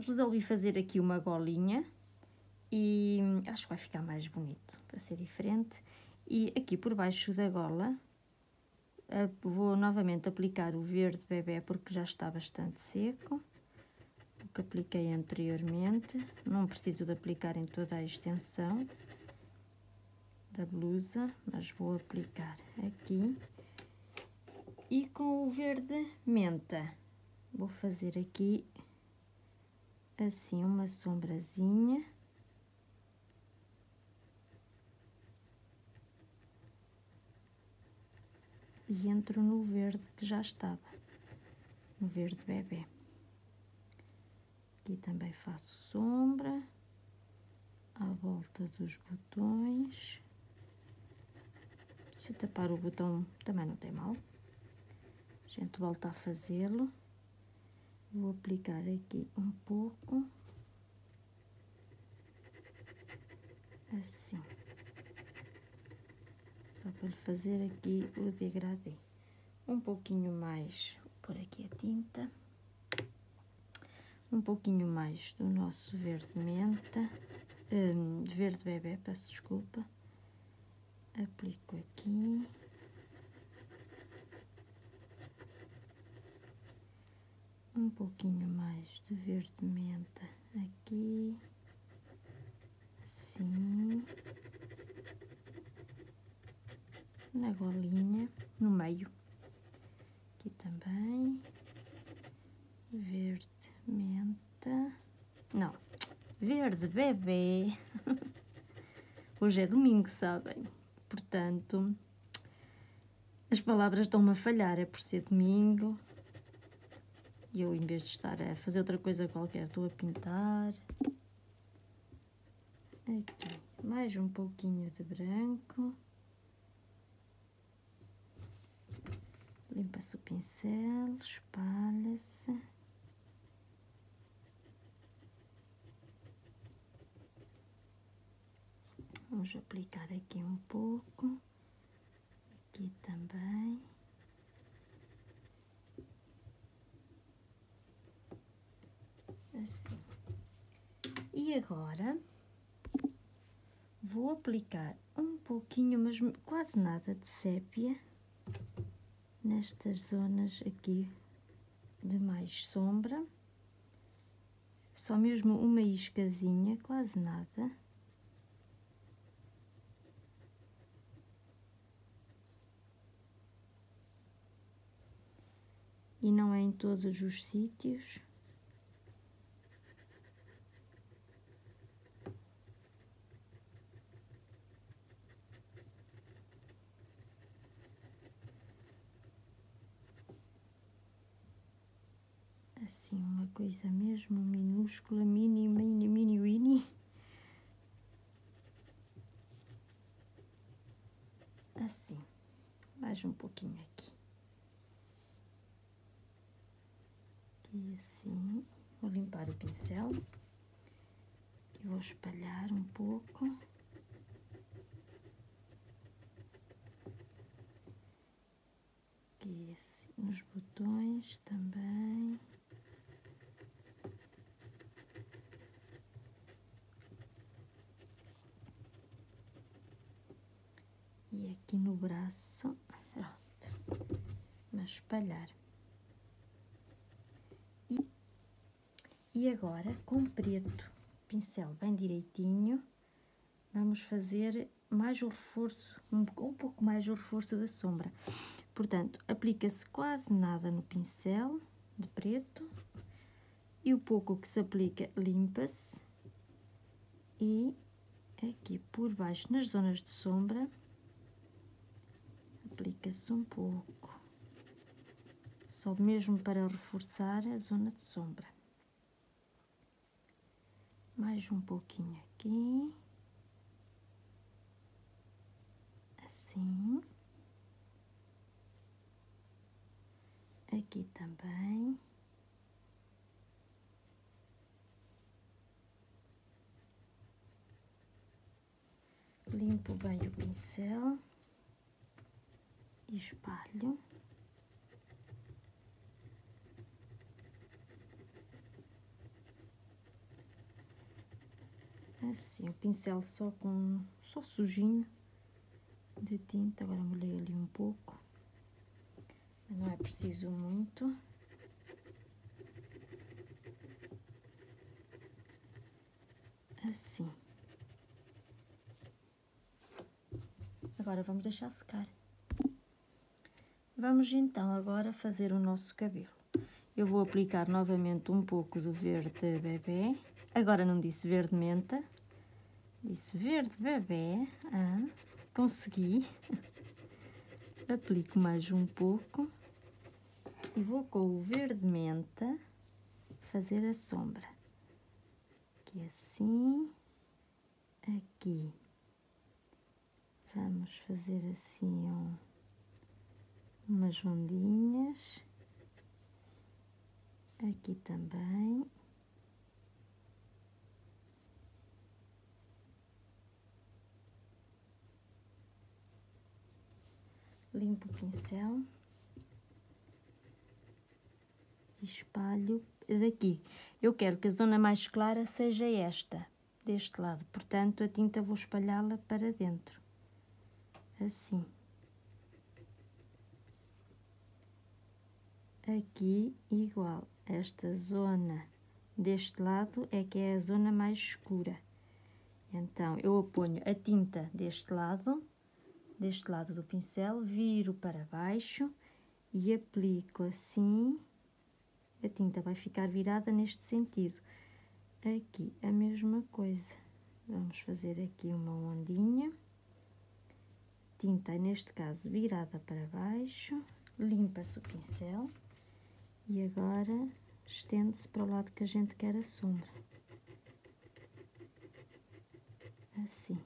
resolvi fazer aqui uma golinha e acho que vai ficar mais bonito, para ser diferente. E aqui por baixo da gola vou novamente aplicar o verde bebê, porque já está bastante seco, o que apliquei anteriormente. Não preciso de aplicar em toda a extensão da blusa, mas vou aplicar aqui. E com o verde menta vou fazer aqui assim uma sombrazinha. E entro no verde que já estava, no verde bebê. Aqui também faço sombra à volta dos botões. Se tapar o botão também não tem mal. A gente volta a fazê-lo. Vou aplicar aqui um pouco. Assim. Só para lhe fazer aqui o degradê. Um pouquinho mais, vou pôr aqui a tinta. Um pouquinho mais do nosso verde menta. Verde bebê, peço desculpa. Aplico aqui. Um pouquinho mais de verde menta aqui. Assim. Na golinha, no meio. Aqui também. Verde menta. Não, verde bebê. Hoje é domingo, sabem? Portanto, as palavras estão-me a falhar, é por ser domingo. E eu, em vez de estar a fazer outra coisa qualquer, estou a pintar. Aqui, mais um pouquinho de branco. Limpa-se o pincel, espalha-se. Vamos aplicar aqui um pouco. Aqui também. Assim. E agora vou aplicar um pouquinho, mas quase nada de sépia nestas zonas aqui de mais sombra. Só mesmo uma iscazinha, quase nada. E não é em todos os sítios. Assim, uma coisa mesmo minúscula, mini. Assim, mais um pouquinho aqui. E assim, vou limpar o pincel e vou espalhar um pouco. Aqui assim, nos botões também. E aqui no braço, pronto, mas espalhar. E agora, com preto, pincel bem direitinho, vamos fazer mais o reforço, um pouco mais o reforço da sombra. Portanto, aplica-se quase nada no pincel de preto e o pouco que se aplica limpa-se. E aqui por baixo, nas zonas de sombra, aplica-se um pouco, só mesmo para reforçar a zona de sombra. Mais um pouquinho aqui, assim, aqui também. Limpo bem o pincel e espalho. Assim, o pincel só sujinho de tinta. Agora molhei ali um pouco, não é preciso muito. Assim. Agora vamos deixar secar. Vamos então agora fazer o nosso cabelo. Eu vou aplicar novamente um pouco do verde bebê. Agora não disse verde menta, disse verde bebê. Consegui. Aplico mais um pouco e vou com o verde menta fazer a sombra. Aqui assim, aqui. Vamos fazer assim umas ondinhas. Aqui também. Limpo o pincel. E espalho daqui. Eu quero que a zona mais clara seja esta, deste lado. Portanto, a tinta vou espalhá-la para dentro. Assim. Aqui, igual. Esta zona deste lado é que é a zona mais escura. Então, eu ponho a tinta deste lado do pincel, viro para baixo e aplico assim. A tinta vai ficar virada neste sentido. Aqui a mesma coisa. Vamos fazer aqui uma ondinha. Tinta, neste caso, virada para baixo. Limpa-se o pincel. E agora estende-se para o lado que a gente quer a sombra. Assim.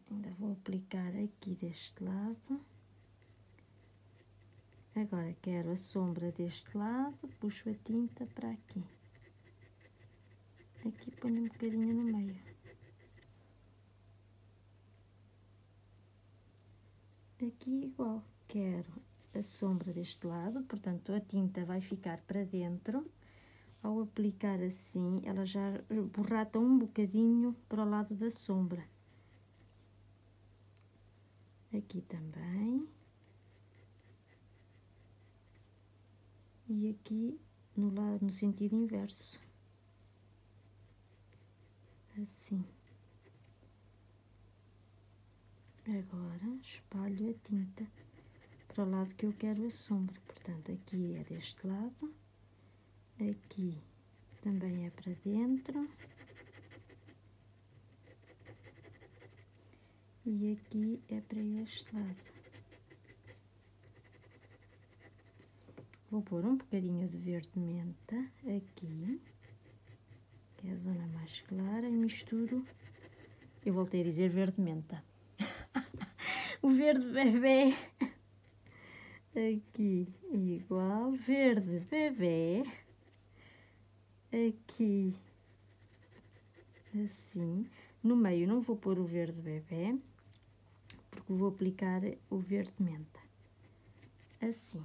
Ainda vou aplicar aqui deste lado. Agora quero a sombra deste lado, puxo a tinta para aqui. Aqui ponho um bocadinho no meio. Aqui igual, quero a sombra deste lado, portanto a tinta vai ficar para dentro. Ao aplicar assim, ela já borrata um bocadinho para o lado da sombra. Aqui também. E aqui no sentido inverso. Assim. Agora espalho a tinta para o lado que eu quero a sombra. Portanto, aqui é deste lado, aqui também é para dentro e aqui é para este lado. Vou pôr um bocadinho de verde menta aqui, que é a zona mais clara, e misturo. Eu voltei a dizer verde menta. O verde bebê. Aqui igual, verde bebê. Aqui assim. No meio não vou pôr o verde bebê, porque vou aplicar o verde menta. Assim.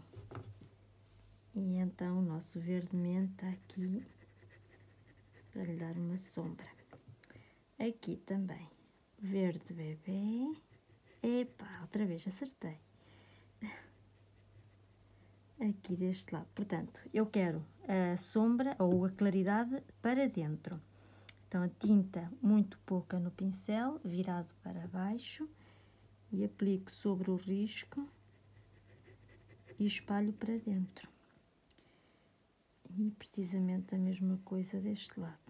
E então o nosso verde menta aqui, para lhe dar uma sombra. Aqui também, verde bebê. Epa, outra vez acertei. Aqui deste lado. Portanto, eu quero a sombra ou a claridade para dentro. Então, a tinta muito pouca no pincel, virado para baixo, e aplico sobre o risco e espalho para dentro. E precisamente a mesma coisa deste lado.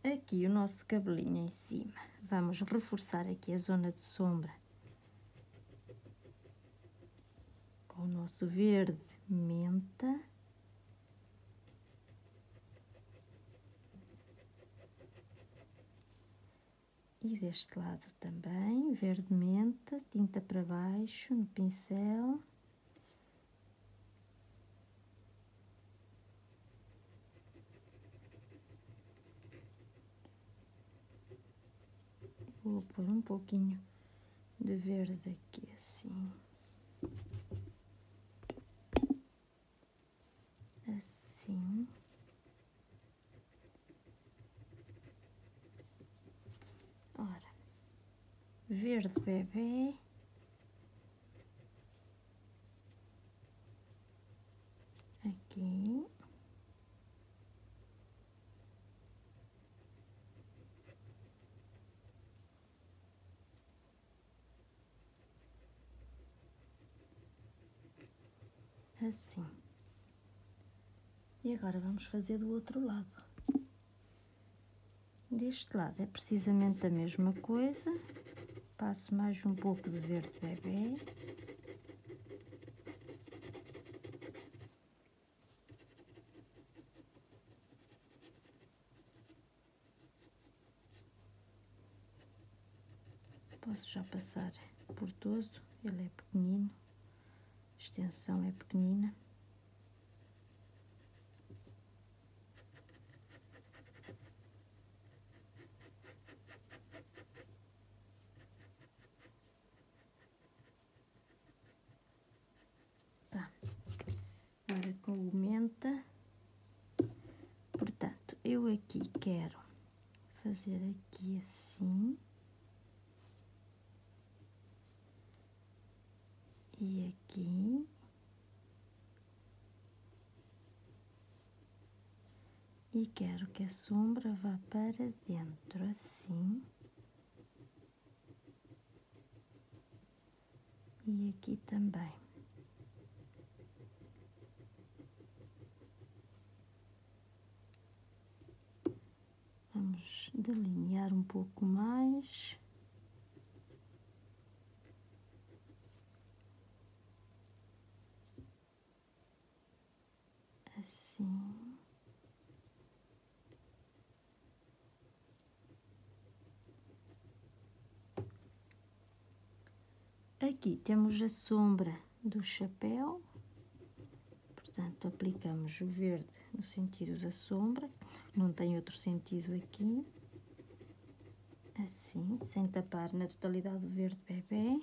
Aqui o nosso cabelinho em cima. Vamos reforçar aqui a zona de sombra com o nosso verde menta. E deste lado também, verde menta, tinta para baixo no pincel. Vou pôr um pouquinho de verde aqui assim. Assim. verde bebê. Aqui. Assim. E agora vamos fazer do outro lado. Deste lado é precisamente a mesma coisa. Passo mais um pouco de verde bebê. Posso já passar por todo, ele é pequenino, a extensão é pequenina. Tá. Agora com o menta, portanto, eu aqui quero fazer aqui assim. E aqui. E quero que a sombra vá para dentro, assim. E aqui também. Vamos delinear um pouco mais. Assim. Aqui temos a sombra do chapéu, portanto, aplicamos o verde no sentido da sombra, não tem outro sentido aqui, assim, sem tapar na totalidade do verde bebê.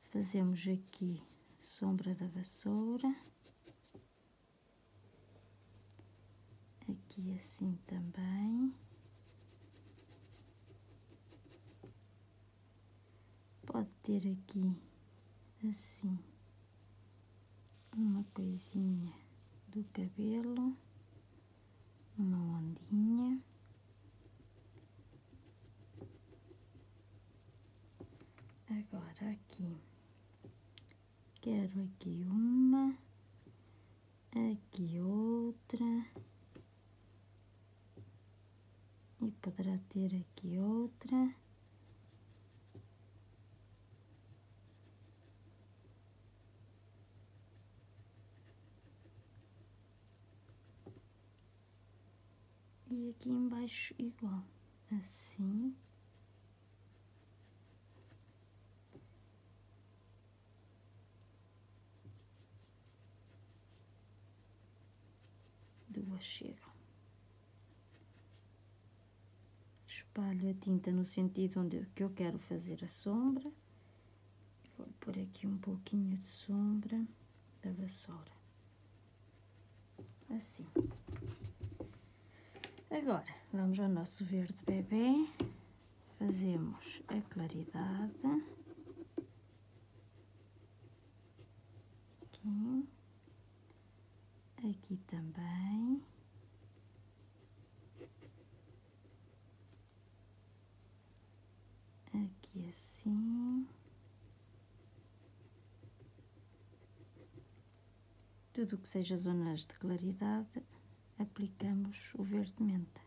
Fazemos aqui a sombra da vassoura, aqui assim também. Pode ter aqui, assim, uma coisinha do cabelo, uma ondinha. Agora aqui, quero aqui uma, aqui outra, e poderá ter aqui outra. E aqui embaixo igual, assim. Duas chegam. Espalho a tinta no sentido que eu quero fazer a sombra. Vou pôr aqui um pouquinho de sombra da vassoura. Assim. Agora, vamos ao nosso verde bebê. Fazemos a claridade. Aqui. Aqui também. Aqui assim. Tudo que seja zonas de claridade, aplicamos o verde menta.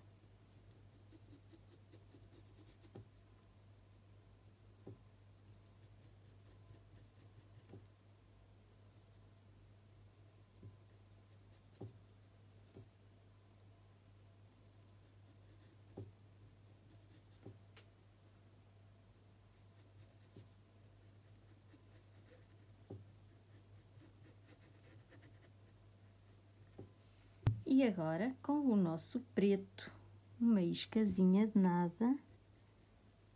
E agora, com o nosso preto, uma iscazinha de nada,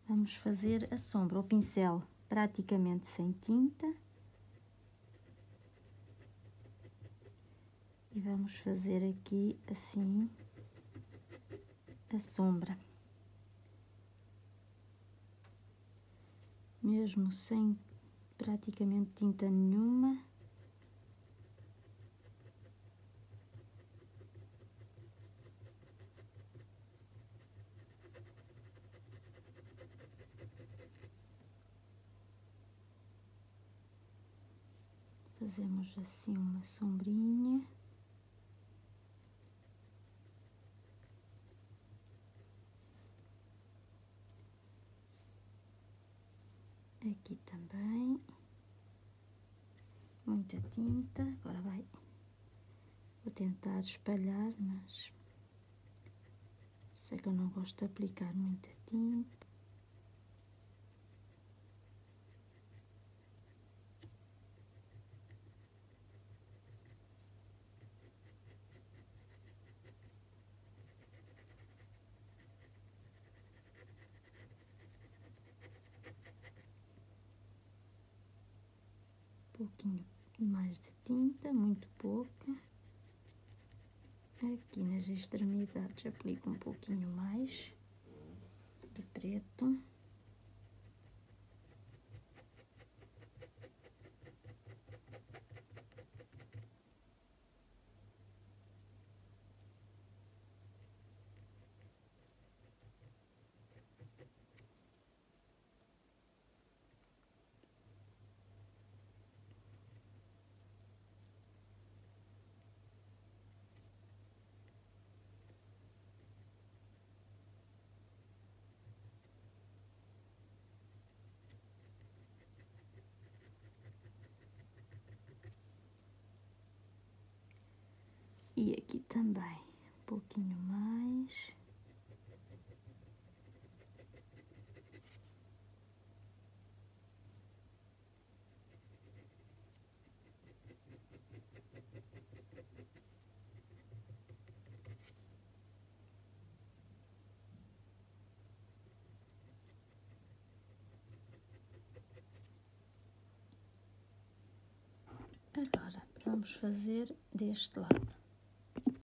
vamos fazer a sombra. O pincel praticamente sem tinta. E vamos fazer aqui, assim, a sombra. mesmo sem praticamente tinta nenhuma. Fazemos assim uma sombrinha. Aqui também. Muita tinta. Agora vou tentar espalhar, mas sei que eu não gosto de aplicar muita tinta. Um pouquinho mais de tinta, muito pouca. Aqui nas extremidades aplico um pouquinho mais de preto. E aqui também, um pouquinho mais. Agora vamos fazer deste lado.